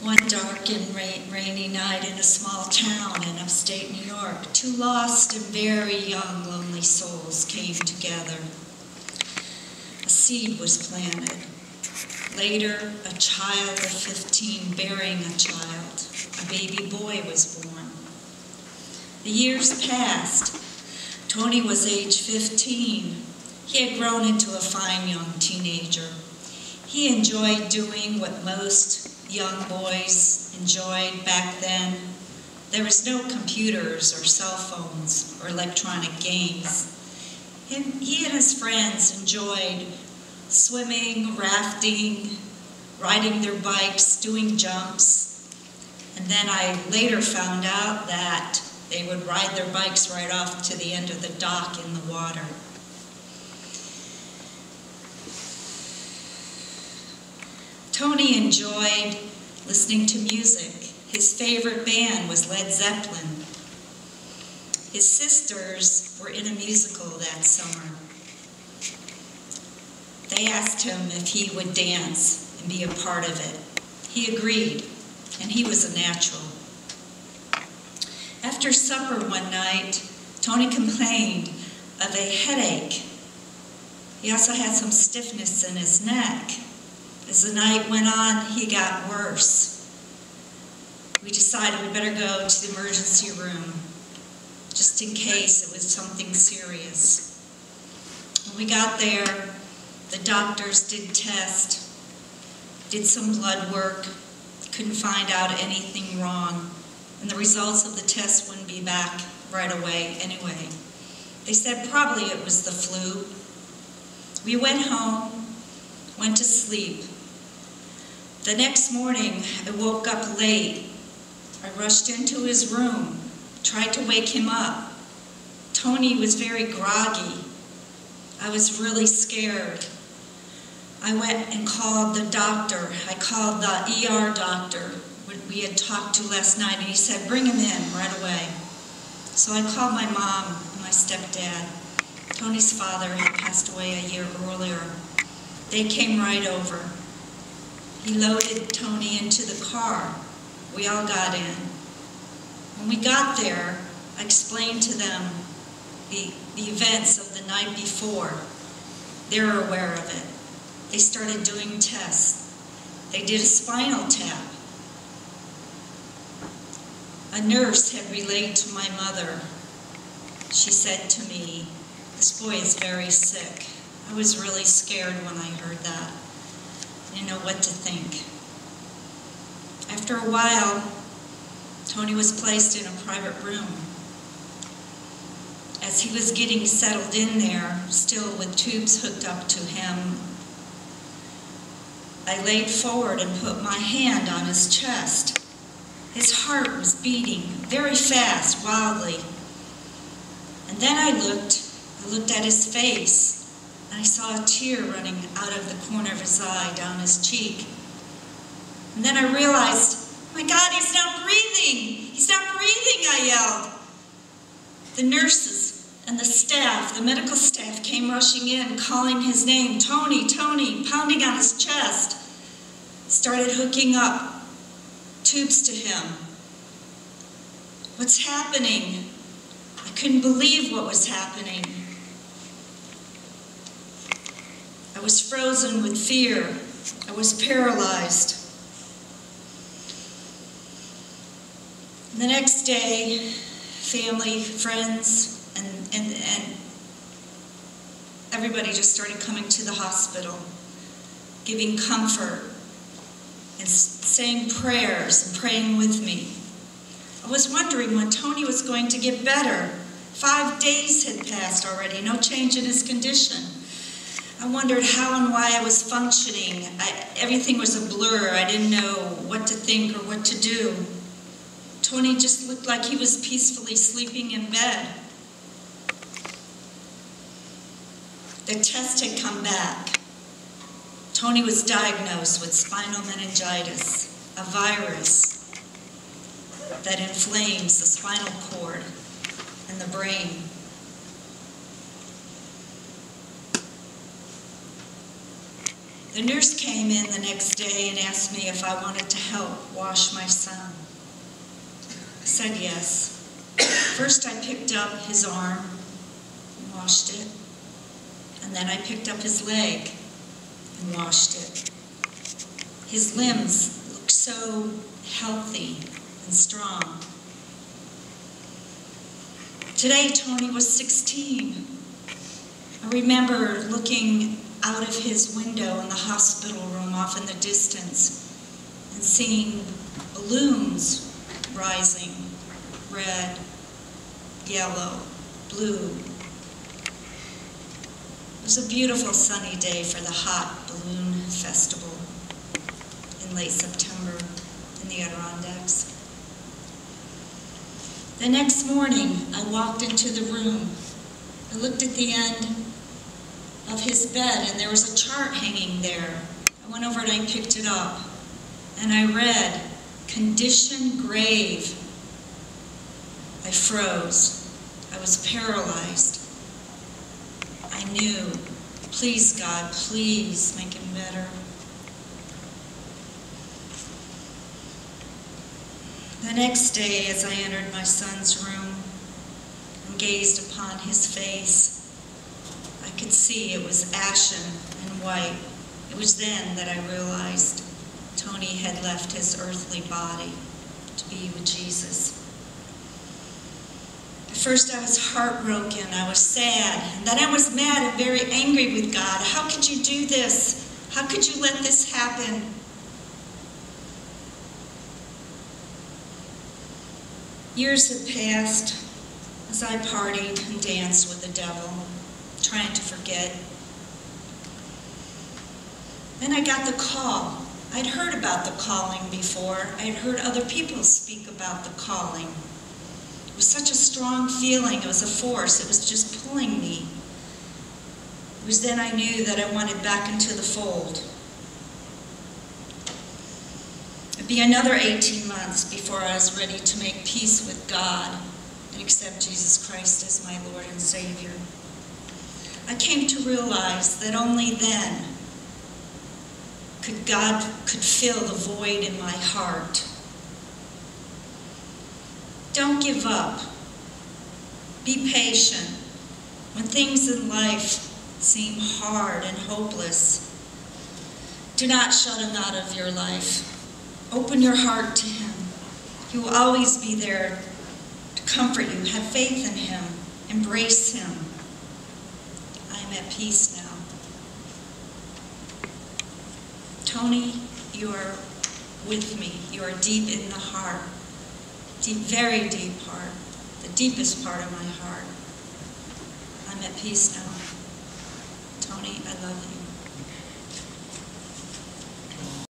One dark and rainy night in a small town in upstate New York, two lost and very young, lonely souls came together. A seed was planted. Later, a child of 15 bearing a child, a baby boy was born. The years passed. Tony was age 15. He had grown into a fine young teenager. He enjoyed doing what most young boys enjoyed back then. There was no computers or cell phones or electronic games. He and his friends enjoyed swimming, rafting, riding their bikes, doing jumps. And then I later found out that they would ride their bikes right off to the end of the dock in the water. Tony enjoyed listening to music. His favorite band was Led Zeppelin. His sisters were in a musical that summer. They asked him if he would dance and be a part of it. He agreed, and he was a natural. After supper one night, Tony complained of a headache. He also had some stiffness in his neck. As the night went on, he got worse. We decided we better go to the emergency room, just in case it was something serious. When we got there, the doctors did tests, did some blood work, couldn't find out anything wrong, and the results of the test wouldn't be back right away anyway. They said probably it was the flu. We went home, went to sleep. The next morning, I woke up late. I rushed into his room, tried to wake him up. Tony was very groggy. I was really scared. I went and called the doctor. I called the ER doctor we had talked to last night, and he said, bring him in right away. So I called my mom and my stepdad. Tony's father had passed away a year earlier. They came right over. He loaded Tony into the car. We all got in. When we got there, I explained to them the events of the night before. They were aware of it. They started doing tests. They did a spinal tap. A nurse had relayed to my mother. She said to me, this boy is very sick. I was really scared when I heard that. I didn't know what to think. After a while, Tony was placed in a private room. As he was getting settled in there, still with tubes hooked up to him, I laid forward and put my hand on his chest. His heart was beating very fast, wildly. And then I looked at his face, and I saw a tear running out of the corner of his eye down his cheek. And then I realized, oh my God, he's not breathing! He's not breathing, I yelled. The nurses and the staff, the medical staff, came rushing in, calling his name, Tony, Tony, pounding on his chest. Started hooking up tubes to him. What's happening? I couldn't believe what was happening. I was frozen with fear. I was paralyzed. And the next day, family, friends, and everybody just started coming to the hospital, giving comfort and saying prayers and praying with me. I was wondering when Tony was going to get better. 5 days had passed already, no change in his condition. I wondered how and why I was functioning. Everything was a blur. I didn't know what to think or what to do. Tony just looked like he was peacefully sleeping in bed. The test had come back. Tony was diagnosed with spinal meningitis, a virus that inflames the spinal cord and the brain. The nurse came in the next day and asked me if I wanted to help wash my son. I said yes. First I picked up his arm and washed it, and then I picked up his leg and washed it. His limbs looked so healthy and strong. Today Tony was 16. I remember looking out of his window in the hospital room off in the distance and seeing balloons rising, red, yellow, blue. It was a beautiful sunny day for the hot balloon festival in late September in the Adirondacks. The next morning, I walked into the room. I looked at the end of his bed, and there was a chart hanging there. I went over and I picked it up, and I read, "Condition grave." I froze. I was paralyzed. I knew, please God, please make him better. The next day, as I entered my son's room and gazed upon his face, I could see it was ashen and white. It was then that I realized Tony had left his earthly body to be with Jesus. At first I was heartbroken, I was sad, and then I was mad and very angry with God. How could you do this? How could you let this happen? Years had passed as I partied and danced with the devil, trying to forget. Then I got the call. I'd heard about the calling before. I'd heard other people speak about the calling. It was such a strong feeling. It was a force. It was just pulling me. It was then I knew that I wanted back into the fold. It'd be another 18 months before I was ready to make peace with God and accept Jesus Christ as my Lord and Savior. I came to realize that only then God could fill the void in my heart. Don't give up. Be patient. When things in life seem hard and hopeless, do not shut him out of your life. Open your heart to him. He will always be there to comfort you. Have faith in him. Embrace him. I am at peace now. Tony, you are with me. You are deep in the heart. Deep, very deep heart. The deepest part of my heart. I'm at peace now. Tony, I love you.